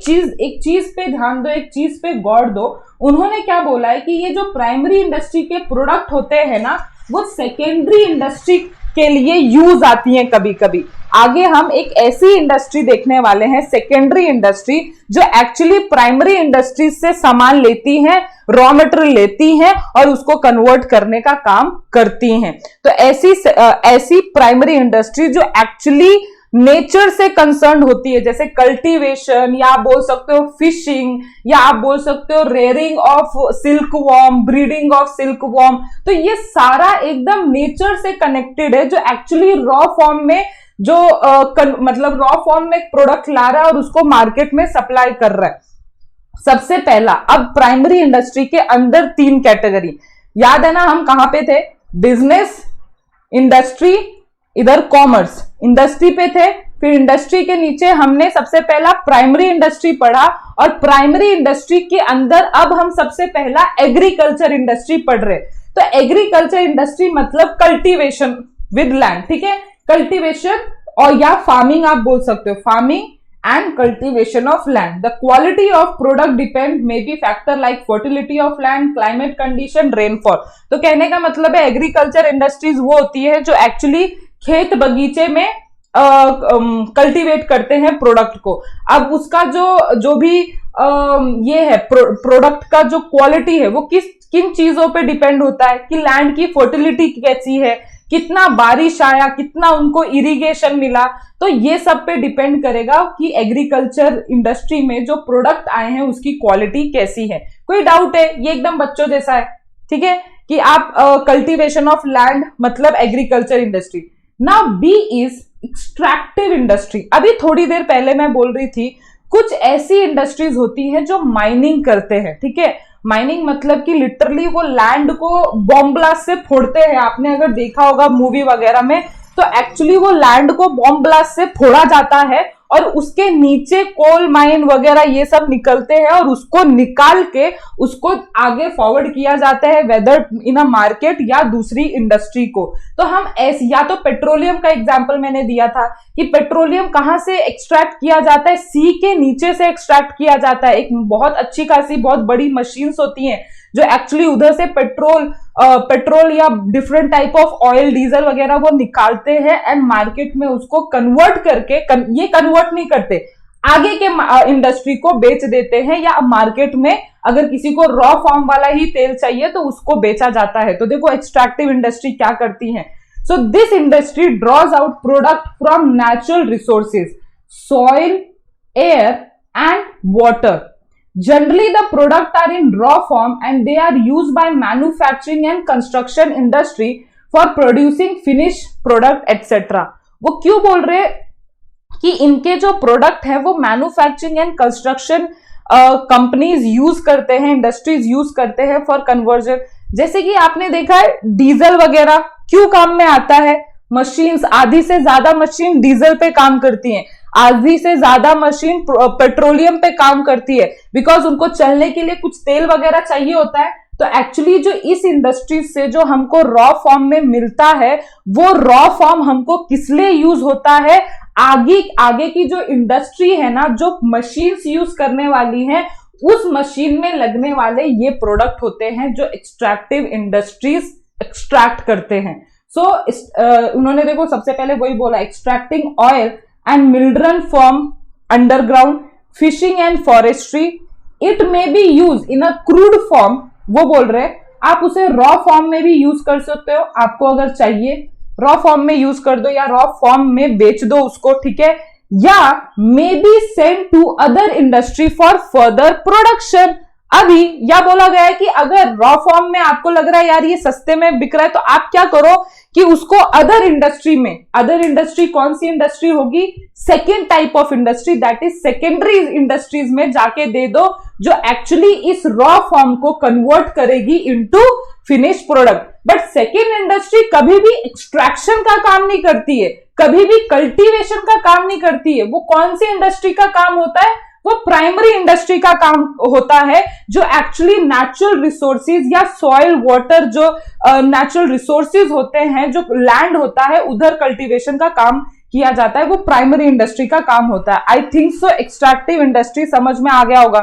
चीज पे ध्यान दो, एक चीज पे गौर दो। उन्होंने क्या बोला है कि ये जो प्राइमरी इंडस्ट्री के प्रोडक्ट होते हैं ना, वो सेकेंडरी इंडस्ट्री के लिए यूज आती हैं कभी कभी। आगे हम एक ऐसी इंडस्ट्री देखने वाले हैं, सेकेंडरी इंडस्ट्री, जो एक्चुअली प्राइमरी इंडस्ट्री से सामान लेती हैं, रॉ मटेरियल लेती हैं और उसको कन्वर्ट करने का काम करती हैं। तो ऐसी प्राइमरी इंडस्ट्री जो एक्चुअली नेचर से कंसर्न होती है, जैसे कल्टीवेशन, या आप बोल सकते हो फिशिंग, या आप बोल सकते हो rearing of silk worm, breeding of silk worm. तो ये सारा एकदम नेचर से कनेक्टेड है, जो एक्चुअली रॉ फॉर्म में जो मतलब रॉ फॉर्म में प्रोडक्ट ला रहा है और उसको मार्केट में सप्लाई कर रहा है। सबसे पहला, अब प्राइमरी इंडस्ट्री के अंदर 3 कैटेगरी, याद है ना हम कहां पे थे, बिजनेस, इंडस्ट्री, इधर कॉमर्स। इंडस्ट्री पे थे, फिर इंडस्ट्री के नीचे हमने सबसे पहला प्राइमरी इंडस्ट्री पढ़ा, और प्राइमरी इंडस्ट्री के अंदर अब हम सबसे पहला एग्रीकल्चर इंडस्ट्री पढ़ रहे। तो एग्रीकल्चर इंडस्ट्री मतलब कल्टीवेशन विद लैंड, ठीक है, कल्टीवेशन और या फार्मिंग आप बोल सकते हो, farming and cultivation of land. The quality of product depend may be factor like fertility of land, climate condition, rainfall. तो कहने का मतलब है एग्रीकल्चर इंडस्ट्रीज वो होती है जो एक्चुअली खेत बगीचे में कल्टीवेट करते हैं प्रोडक्ट को। अब उसका जो भी ये है प्रोडक्ट का जो क्वालिटी है वो किन चीजों पे डिपेंड होता है कि लैंड की फर्टिलिटी कैसी है, कितना बारिश आया, कितना उनको इरिगेशन मिला। तो ये सब पे डिपेंड करेगा कि एग्रीकल्चर इंडस्ट्री में जो प्रोडक्ट आए हैं उसकी क्वालिटी कैसी है। कोई डाउट है? ये एकदम बच्चों जैसा है, ठीक है, कि आप कल्टीवेशन ऑफ लैंड मतलब agriculture industry. Now B is extractive industry. अभी थोड़ी देर पहले मैं बोल रही थी कुछ ऐसी इंडस्ट्रीज होती हैं जो माइनिंग करते हैं, ठीक है। माइनिंग मतलब कि लिटरली वो लैंड को बॉम्ब ब्लास्ट से फोड़ते हैं। आपने अगर देखा होगा मूवी वगैरह में, तो एक्चुअली वो लैंड को बॉम्ब ब्लास्ट से फोड़ा जाता है और उसके नीचे कोल माइन वगैरह ये सब निकलते हैं और उसको निकाल के उसको आगे फॉरवर्ड किया जाता है, वेदर इन अ मार्केट या दूसरी इंडस्ट्री को। तो हम ऐसे, या तो पेट्रोलियम का एग्जांपल मैंने दिया था कि पेट्रोलियम कहां से एक्सट्रैक्ट किया जाता है, सी के नीचे से एक्सट्रैक्ट किया जाता है। एक बहुत अच्छी खासी बहुत बड़ी मशीन्स होती हैं जो एक्चुअली उधर से पेट्रोल या different type of oil, diesel वगैरह वो निकालते हैं एंड मार्केट में उसको कन्वर्ट करके, ये कन्वर्ट नहीं करते, आगे के इंडस्ट्री को बेच देते हैं, या मार्केट में अगर किसी को रॉ फॉर्म वाला ही तेल चाहिए तो उसको बेचा जाता है। तो देखो एक्सट्रैक्टिव इंडस्ट्री क्या करती है। So this industry draws out product from natural resources, soil, air and water. Generally, the products are in raw form and they are used by manufacturing and construction industry for producing finished product etc. वो क्यों बोल रहे हैं कि इनके जो प्रोडक्ट है वो manufacturing and construction companies use करते हैं, इंडस्ट्रीज यूज करते हैं फॉर कन्वर्जन। जैसे कि आपने देखा है डीजल वगैरह क्यों काम में आता है, मशीन्स, आधी से ज्यादा मशीन डीजल पे काम करती हैं, आधी से ज्यादा मशीन पेट्रोलियम पे काम करती है, बिकॉज उनको चलने के लिए कुछ तेल वगैरह चाहिए होता है। तो एक्चुअली जो इस इंडस्ट्री से जो हमको रॉ फॉर्म में मिलता है वो रॉ फॉर्म हमको किस लिए यूज होता है, आगे की जो इंडस्ट्री है ना, जो मशीन्स यूज करने वाली हैं, उस मशीन में लगने वाले ये प्रोडक्ट होते हैं जो एक्सट्रैक्टिव इंडस्ट्रीज एक्सट्रैक्ट करते हैं। सो उन्होंने देखो सबसे पहले वही बोला, extracting oil and mineral from underground, fishing and forestry. It may be used in a crude form, वो बोल रहे हैं आप उसे रॉ फॉर्म में भी यूज कर सकते हो, आपको अगर चाहिए रॉ फॉर्म में यूज कर दो या रॉ फॉर्म में बेच दो उसको, ठीक है, या may be send to other industry for further production. अभी या बोला गया है कि अगर रॉ फॉर्म में आपको लग रहा है यार ये सस्ते में बिक रहा है, तो आप क्या करो कि उसको अदर इंडस्ट्री में, अदर इंडस्ट्री कौन सी इंडस्ट्री होगी, second type of industry, that is secondary industries में जाके दे दो, जो एक्चुअली इस रॉ फॉर्म को कन्वर्ट करेगी into finish product. But second industry कभी भी एक्सट्रैक्शन का काम नहीं करती है, कभी भी कल्टीवेशन का काम नहीं करती है। वो कौन सी इंडस्ट्री का काम होता है, वो प्राइमरी इंडस्ट्री का काम होता है, जो एक्चुअली नेचुरल रिसोर्सेज या सॉइल, वाटर, जो नेचुरल रिसोर्सेज होते हैं, जो लैंड होता है, उधर कल्टीवेशन का काम किया जाता है, वो प्राइमरी इंडस्ट्री का काम होता है। I think so extractive industry समझ में आ गया होगा,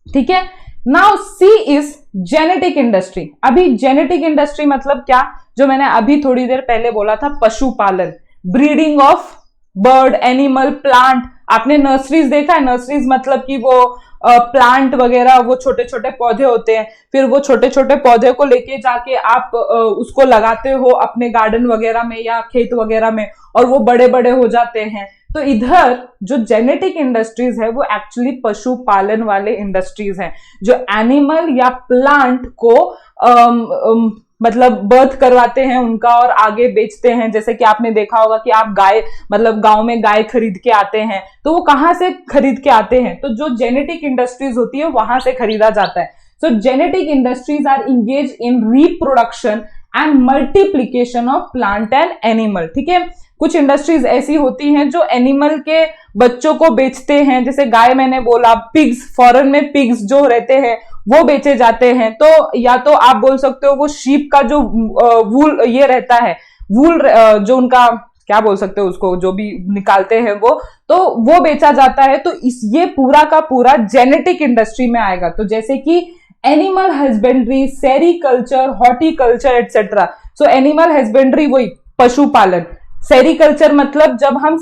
ठीक है। Now see is genetic industry. अभी जेनेटिक इंडस्ट्री मतलब क्या, जो मैंने अभी थोड़ी देर पहले बोला था, पशुपालन, breeding of bird, animal, plant. आपने नर्सरीज देखा है, नर्सरीज मतलब कि वो प्लांट वगैरह, वो छोटे छोटे पौधे होते हैं, फिर वो छोटे छोटे पौधे को लेके जाके आप उसको लगाते हो अपने गार्डन वगैरह में या खेत वगैरह में, और वो बड़े बड़े हो जाते हैं। तो इधर जो जेनेटिक इंडस्ट्रीज है वो एक्चुअली पशुपालन वाले इंडस्ट्रीज हैं, जो एनिमल या प्लांट को मतलब बर्थ करवाते हैं उनका और आगे बेचते हैं। जैसे कि आपने देखा होगा कि आप गाय, मतलब गांव में गाय खरीद के आते हैं, तो वो कहां से खरीद के आते हैं, तो जो जेनेटिक इंडस्ट्रीज होती है वहां से खरीदा जाता है। So genetic industries are engage in reproduction and multiplication of plant and animal, ठीक है। कुछ इंडस्ट्रीज ऐसी होती हैं जो एनिमल के बच्चों को बेचते हैं, जैसे गाय मैंने बोला, पिग्स, फॉरेन में पिग्स जो रहते हैं वो बेचे जाते हैं। तो या तो आप बोल सकते हो वो शीप का जो वूल ये रहता है, वूल जो उनका क्या बोल सकते हो उसको, जो भी निकालते हैं वो, तो वो बेचा जाता है। तो ये पूरा का पूरा जेनेटिक इंडस्ट्री में आएगा। तो जैसे कि animal husbandry, sericulture, horticulture etcetera. So animal husbandry वही पशुपालन, सेरिकल्चर मतलब जब हम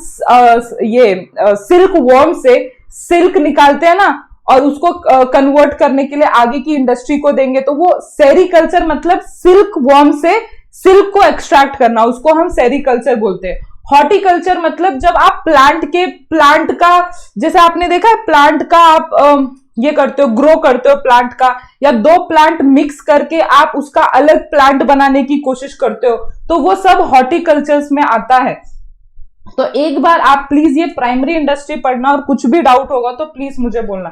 सिल्क वॉर्म से सिल्क निकालते हैं ना और उसको कन्वर्ट करने के लिए आगे की इंडस्ट्री को देंगे, तो वो सेरिकल्चर मतलब सिल्क वॉर्म से सिल्क को एक्सट्रैक्ट करना, उसको हम सेरिकल्चर बोलते हैं। हॉर्टिकल्चर मतलब जब आप प्लांट का, जैसे आपने देखा है प्लांट का आप ये करते हो, ग्रो करते हो प्लांट का, या दो प्लांट मिक्स करके आप उसका अलग प्लांट बनाने की कोशिश करते हो, तो वो सब हॉर्टिकल्चर्स में आता है। तो एक बार आप प्लीज ये प्राइमरी इंडस्ट्री पढ़ना, और कुछ भी डाउट होगा तो प्लीज मुझे बोलना।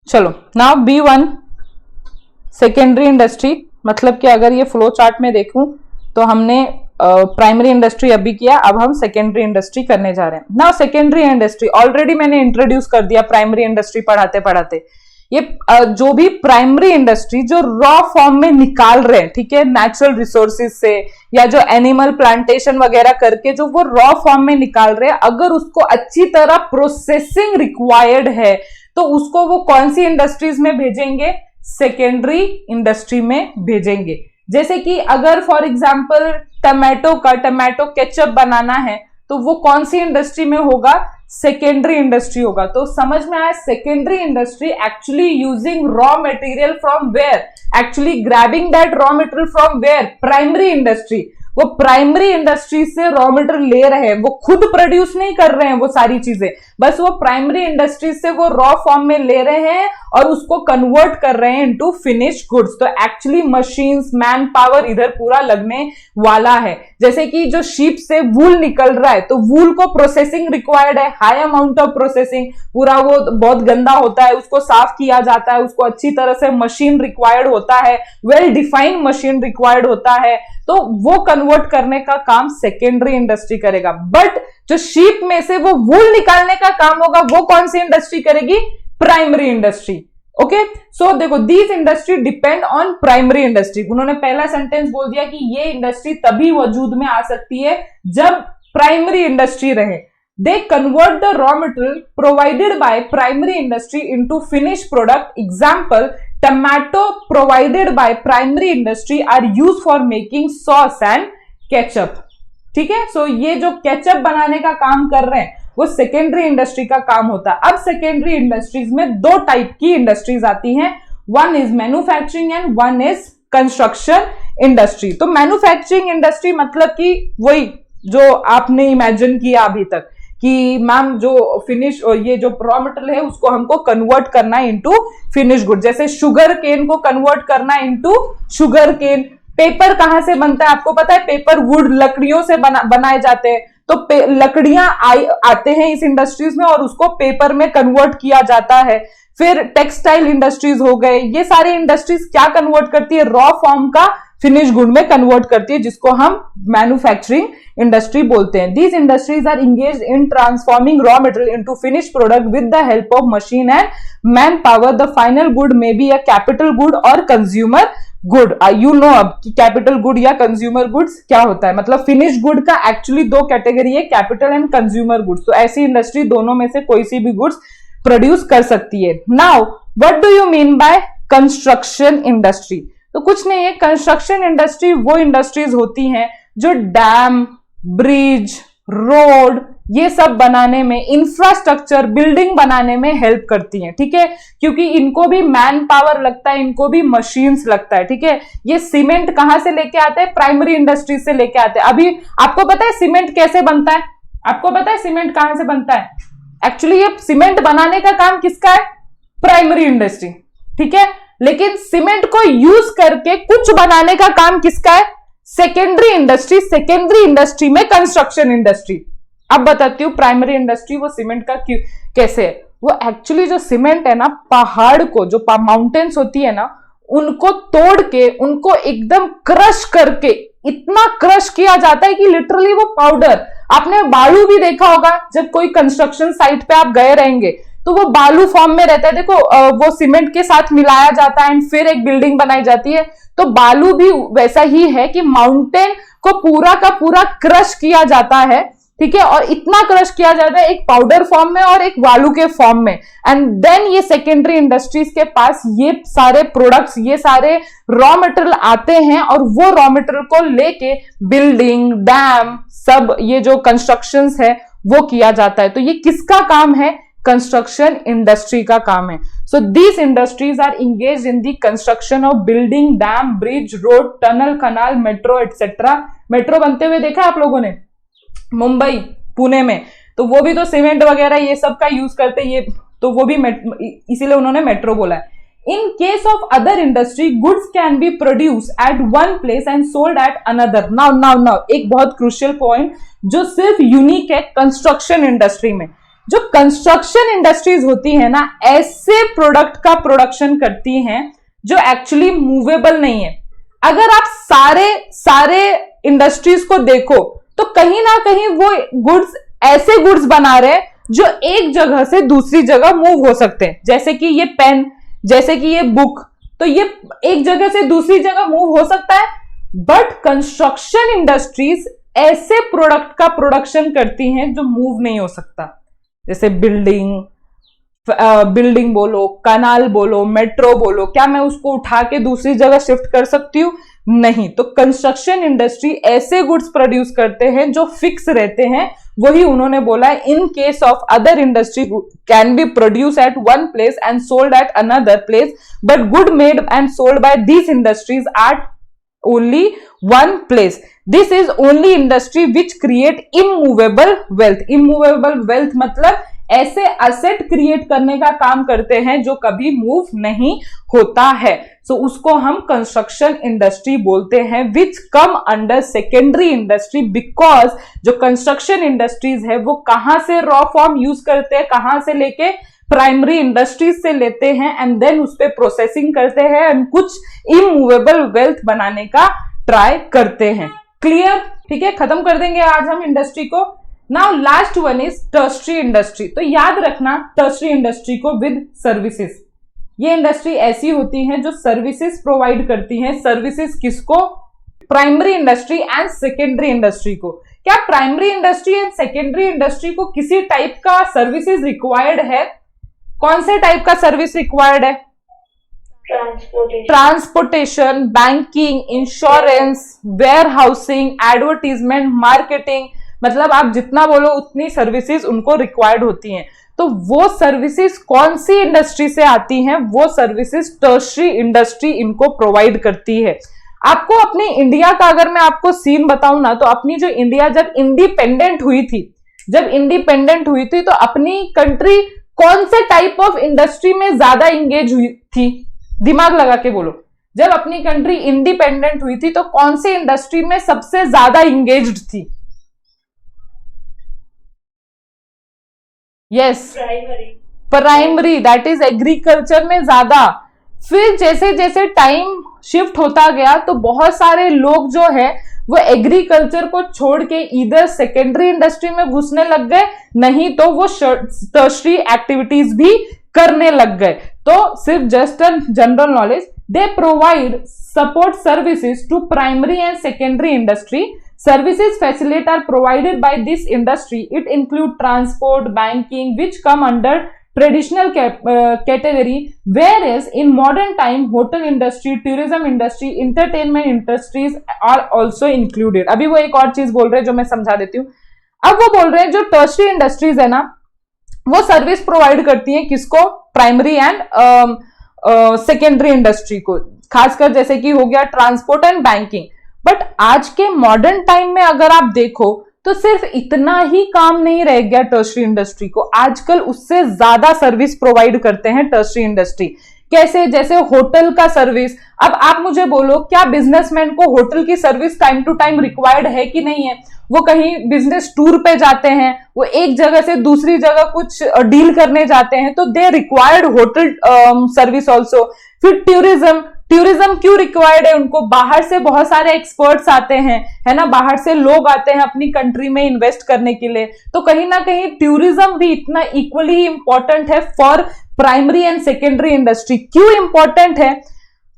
चलो नाउ B1 सेकेंडरी इंडस्ट्री, मतलब कि अगर ये फ्लो चार्ट में देखूं तो हमने प्राइमरी इंडस्ट्री अभी किया, अब हम सेकेंडरी इंडस्ट्री करने जा रहे हैं। नाउ सेकेंडरी इंडस्ट्री ऑलरेडी मैंने इंट्रोड्यूस कर दिया प्राइमरी इंडस्ट्री पढ़ाते पढ़ाते। ये जो भी प्राइमरी इंडस्ट्री जो रॉ फॉर्म में निकाल रहे हैं, ठीक है, नेचुरल रिसोर्सेज से या जो एनिमल प्लांटेशन वगैरह करके जो वो रॉ फॉर्म में निकाल रहे हैं, अगर उसको अच्छी तरह प्रोसेसिंग रिक्वायर्ड है तो उसको वो कौन सी इंडस्ट्रीज में भेजेंगे? सेकेंडरी इंडस्ट्री में भेजेंगे। जैसे कि अगर फॉर एग्जांपल टमाटो केचप बनाना है तो वो कौन सी इंडस्ट्री में होगा? सेकेंडरी इंडस्ट्री होगा। तो समझ में आया, secondary industry actually using raw material from where, actually grabbing that raw material from where? Primary industry. वो प्राइमरी इंडस्ट्री से रॉ मटेरियल ले रहे हैं, वो खुद प्रोड्यूस नहीं कर रहे हैं वो सारी चीजें, बस वो प्राइमरी इंडस्ट्री से वो रॉ फॉर्म में ले रहे हैं और उसको कन्वर्ट कर रहे हैं इनटू फिनिश गुड्स। तो एक्चुअली मशीन्स, मैन पावर इधर पूरा लगने वाला है। जैसे कि जो शीप से वूल निकल रहा है तो वूल को प्रोसेसिंग रिक्वायर्ड है, हाई अमाउंट ऑफ प्रोसेसिंग, पूरा वो बहुत गंदा होता है, उसको साफ किया जाता है, उसको अच्छी तरह से मशीन रिक्वायर्ड होता है, वेल डिफाइंड मशीन रिक्वायर्ड होता है, तो वो कन्वर्ट करने का काम सेकेंडरी इंडस्ट्री करेगा। बट जो शीप में से वो वूल निकालने का काम होगा वो कौन सी इंडस्ट्री करेगी? Primary industry. ओके, सो देखो, these industry depend on primary industry. उन्होंने पहला सेंटेंस बोल दिया कि ये इंडस्ट्री तभी वजूद में आ सकती है जब प्राइमरी इंडस्ट्री रहे। They convert the raw material provided by primary industry into finished product. Example, tomato provided by primary industry are used for making sauce and ketchup. ठीक है, सो ये जो केचप बनाने का काम कर रहे हैं वो सेकेंडरी इंडस्ट्री का काम होता है। अब सेकेंडरी इंडस्ट्रीज में दो टाइप की इंडस्ट्रीज आती हैं, one is manufacturing and one is construction industry. तो मैन्युफैक्चरिंग इंडस्ट्री मतलब कि वही जो आपने इमेजिन किया अभी तक कि मैम जो फिनिश ये जो रॉ मटेरियल है उसको हमको कन्वर्ट करना है इनटू फिनिश गुड। जैसे शुगर केन को कन्वर्ट करना है इनटू शुगर केन। पेपर कहां से बनता है आपको पता है? पेपर वुड, लकड़ियों से बनाए जाते हैं। तो लकड़ियां आते हैं इस इंडस्ट्रीज में और उसको पेपर में कन्वर्ट किया जाता है। फिर टेक्सटाइल इंडस्ट्रीज हो गए, ये सारी इंडस्ट्रीज क्या कन्वर्ट करती है? रॉ फॉर्म का फिनिश गुड में कन्वर्ट करती है, जिसको हम मैन्युफैक्चरिंग इंडस्ट्री बोलते हैं। These industries are engaged in transforming raw material into finish product with the help of machine and man power. The final good may be a capital good और कंज्यूमर गुड। यू नो अब कि कैपिटल गुड या कंज्यूमर गुड्स क्या होता है। मतलब फिनिश गुड का एक्चुअली दो कैटेगरी है, कैपिटल एंड कंज्यूमर गुड्स। तो ऐसी इंडस्ट्री दोनों में से कोई सी भी गुड्स प्रोड्यूस कर सकती है। Now what do you mean by construction industry? तो कुछ नहीं है, कंस्ट्रक्शन इंडस्ट्री वो इंडस्ट्रीज होती हैं जो डैम, ब्रिज, रोड ये सब बनाने में, इंफ्रास्ट्रक्चर, बिल्डिंग बनाने में हेल्प करती हैं। ठीक है, क्योंकि इनको भी मैन पावर लगता है, इनको भी मशीन्स लगता है। ठीक है, ये सीमेंट कहां से लेके आते हैं? प्राइमरी इंडस्ट्री से लेके आते हैं। अभी आपको पता है सीमेंट कैसे बनता है? आपको पता है सीमेंट कहां से बनता है? एक्चुअली ये सीमेंट बनाने का काम किसका है? Primary industry. ठीक है, लेकिन सीमेंट को यूज करके कुछ बनाने का काम किसका है? Secondary industry. सेकेंडरी इंडस्ट्री में कंस्ट्रक्शन इंडस्ट्री। अब बताती हूँ प्राइमरी इंडस्ट्री वो सीमेंट का कैसे है। वो एक्चुअली जो सीमेंट है ना, पहाड़ को, जो माउंटेन्स होती है ना, उनको तोड़ के, उनको एकदम क्रश करके, इतना क्रश किया जाता है कि लिटरली वो पाउडर। आपने बालू भी देखा होगा, जब कोई कंस्ट्रक्शन साइट पे आप गए रहेंगे तो वो बालू फॉर्म में रहता है। देखो वो सीमेंट के साथ मिलाया जाता है एंड फिर एक बिल्डिंग बनाई जाती है। तो बालू भी वैसा ही है कि माउंटेन को पूरा का पूरा क्रश किया जाता है। ठीक है, और इतना क्रश किया जाता है एक पाउडर फॉर्म में और एक बालू के फॉर्म में। एंड देन ये सेकेंडरी इंडस्ट्रीज के पास ये सारे प्रोडक्ट्स, ये सारे रॉ मटेरियल आते हैं और वो रॉ मटेरियल को लेके बिल्डिंग, डैम, सब ये जो कंस्ट्रक्शंस है वो किया जाता है। तो ये किसका काम है? कंस्ट्रक्शन इंडस्ट्री का काम है। So these industries are engage in the construction of building, dam, bridge, road, tunnel, canal, metro etcetera. Metro बनते हुए देखा आप लोगों ने मुंबई, पुणे में, तो वो भी तो सीमेंट वगैरह ये सब का यूज करते हैं, ये तो वो भी इसीलिए उन्होंने मेट्रो बोला है। In case of other industry, goods can be produce at one place and sold at another. Now एक बहुत क्रूशियल पॉइंट जो सिर्फ यूनिक है कंस्ट्रक्शन इंडस्ट्री में। जो कंस्ट्रक्शन इंडस्ट्रीज होती है ना, ऐसे प्रोडक्ट का प्रोडक्शन करती हैं जो एक्चुअली मूवेबल नहीं है। अगर आप सारे इंडस्ट्रीज को देखो तो कहीं ना कहीं वो गुड्स ऐसे गुड्स बना रहे हैं जो एक जगह से दूसरी जगह मूव हो सकते हैं, जैसे कि ये पेन, जैसे कि ये बुक, तो ये एक जगह से दूसरी जगह मूव हो सकता है। बट कंस्ट्रक्शन इंडस्ट्रीज ऐसे प्रोडक्ट का प्रोडक्शन करती हैं जो मूव नहीं हो सकता, जैसे बिल्डिंग बोलो, कनाल बोलो, मेट्रो बोलो, क्या मैं उसको उठा के दूसरी जगह शिफ्ट कर सकती हूं? नहीं। तो कंस्ट्रक्शन इंडस्ट्री ऐसे गुड्स प्रोड्यूस करते हैं जो फिक्स रहते हैं, वही उन्होंने बोला है in case of other industry can be produce at one place and sold at another place, but good made and sold by these industries at only one place. This is only industry which create immovable wealth. Immovable wealth मतलब ऐसे असेट क्रिएट करने का काम करते हैं जो कभी मूव नहीं होता है। सो उसको हम कंस्ट्रक्शन इंडस्ट्री बोलते हैं, which come under secondary industry, because जो कंस्ट्रक्शन इंडस्ट्रीज है वो कहां से रॉ फॉर्म यूज करते हैं, कहां से लेके प्राइमरी इंडस्ट्रीज से लेते हैं एंड देन उस पे प्रोसेसिंग करते हैं एंड कुछ इमूवेबल वेल्थ बनाने का ट्राई करते हैं। क्लियर? ठीक है, खत्म कर देंगे आज हम इंडस्ट्री को। Now last one is tertiary industry. तो याद रखना टर्शरी इंडस्ट्री को विद सर्विसेज। ये इंडस्ट्री ऐसी होती है जो सर्विसेज प्रोवाइड करती हैं। सर्विसेज किसको? Primary industry and secondary industry को। क्या primary industry and secondary industry को किसी टाइप का सर्विसेज रिक्वायर्ड है? कौन से टाइप का सर्विस रिक्वायर्ड है? Transportation, banking, insurance, warehousing, advertisement, marketing, मतलब आप जितना बोलो उतनी सर्विसेज उनको रिक्वायर्ड होती हैं। तो वो सर्विसेज कौन सी इंडस्ट्री से आती हैं? वो सर्विसेज टर्शरी इंडस्ट्री इनको प्रोवाइड करती है। आपको अपनी इंडिया का अगर मैं आपको सीन बताऊं ना, तो अपनी जो इंडिया जब इंडिपेंडेंट हुई थी तो अपनी कंट्री कौन से टाइप ऑफ इंडस्ट्री में ज्यादा इंगेज हुई थी? दिमाग लगा के बोलो। जब अपनी कंट्री इंडिपेंडेंट हुई थी तो कौन सी इंडस्ट्री में सबसे ज्यादा इंगेज्ड थी? Yes, primary, that is agriculture में ज्यादा। फिर जैसे जैसे टाइम शिफ्ट होता गया तो बहुत सारे लोग जो है वो एग्रीकल्चर को छोड़ के इधर सेकेंडरी इंडस्ट्री में घुसने लग गए, नहीं तो वो टर्शरी एक्टिविटीज भी करने लग गए। तो सिर्फ just general knowledge, they provide support services to primary and secondary industry. Services facilities are provided by this industry. It include transport, banking, which come under traditional category, whereas in modern time hotel industry, tourism industry, entertainment industries are also included. अभी वो एक और चीज बोल रहे हैं जो मैं समझा देती हूँ। अब वो बोल रहे हैं जो टर्शरी इंडस्ट्रीज है ना, वो सर्विस प्रोवाइड करती हैं किसको? प्राइमरी एंड सेकेंडरी इंडस्ट्री को, खासकर जैसे कि हो गया ट्रांसपोर्ट एंड बैंकिंग। बट आज के मॉडर्न टाइम में अगर आप देखो तो सिर्फ इतना ही काम नहीं रह गया टर्शरी इंडस्ट्री को, आजकल उससे ज्यादा सर्विस प्रोवाइड करते हैं टर्शरी इंडस्ट्री। कैसे? जैसे होटल का सर्विस। अब आप मुझे बोलो, क्या बिजनेसमैन को होटल की service time to time required है कि नहीं है? वो कहीं बिजनेस टूर पे जाते हैं, वो एक जगह से दूसरी जगह कुछ डील करने जाते हैं, तो they required hotel service also. फिर टूरिज्म क्यों रिक्वायर्ड है उनको? बाहर से बहुत सारे एक्सपर्ट्स आते हैं, है ना, बाहर से लोग आते हैं अपनी कंट्री में इन्वेस्ट करने के लिए, तो कहीं ना कहीं टूरिज्म भी इतना इक्वली इंपॉर्टेंट है for primary and secondary industry. क्यों इंपॉर्टेंट है?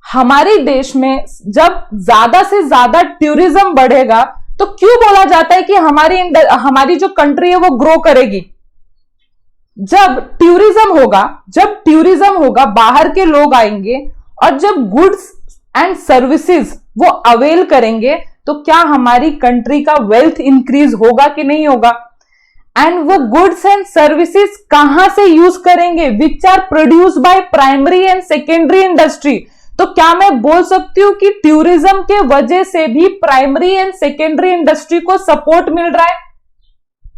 हमारे देश में जब ज्यादा से ज्यादा टूरिज्म बढ़ेगा तो क्यों बोला जाता है कि हमारी जो कंट्री है वो ग्रो करेगी? जब टूरिज्म होगा बाहर के लोग आएंगे और जब गुड्स एंड सर्विसेज वो अवेल करेंगे तो क्या हमारी कंट्री का वेल्थ इंक्रीज होगा कि नहीं होगा? एंड वो गुड्स एंड सर्विसेज कहां से यूज करेंगे? Which are produce by primary and secondary industry. तो क्या मैं बोल सकती हूं कि टूरिज्म के वजह से भी प्राइमरी एंड सेकेंडरी इंडस्ट्री को सपोर्ट मिल रहा है?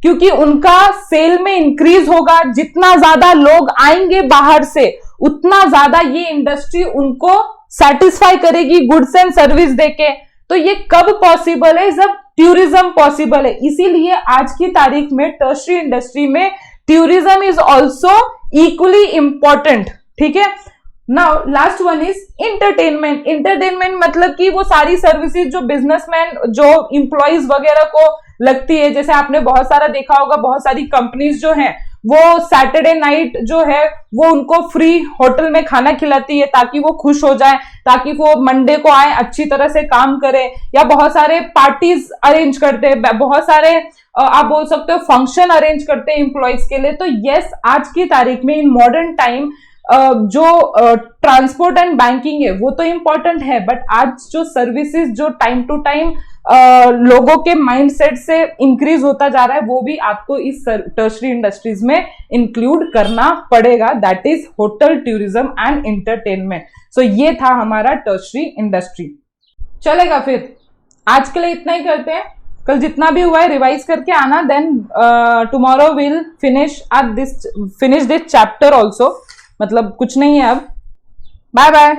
क्योंकि उनका सेल में इंक्रीज होगा, जितना ज्यादा लोग आएंगे बाहर से उतना ज्यादा ये इंडस्ट्री उनको सेटिस्फाई करेगी गुड्स एंड सर्विस देके। तो ये कब पॉसिबल है? जब टूरिज्म पॉसिबल है। इसीलिए आज की तारीख में टर्शरी इंडस्ट्री में tourism is also equally important. ठीक है, now last one is entertainment. Entertainment मतलब कि वो सारी सर्विसेज जो बिजनेसमैन, जो इंप्लॉइज वगैरह को लगती है, जैसे आपने बहुत सारा देखा होगा, बहुत सारी कंपनीज जो हैं वो सैटरडे नाइट जो है वो उनको फ्री होटल में खाना खिलाती है ताकि वो खुश हो जाए, ताकि वो मंडे को आए अच्छी तरह से काम करे, या बहुत सारे पार्टीज अरेंज करते हैं, बहुत सारे आप बोल सकते हो फंक्शन अरेंज करते हैं एम्प्लॉइज के लिए। तो यस, आज की तारीख में इन मॉडर्न टाइम जो ट्रांसपोर्ट एंड बैंकिंग है वो तो इंपॉर्टेंट है, बट आज जो सर्विसेज जो टाइम टू टाइम लोगों के माइंडसेट से इंक्रीज होता जा रहा है वो भी आपको इस टर्शरी इंडस्ट्रीज में इंक्लूड करना पड़ेगा, that is hotel, tourism and entertainment. So ये था हमारा टर्शरी इंडस्ट्री। चलेगा, फिर आज के लिए इतना ही करते हैं। कल जितना भी हुआ है रिवाइज करके आना, then tomorrow will finish this chapter also. मतलब कुछ नहीं है अब। Bye bye.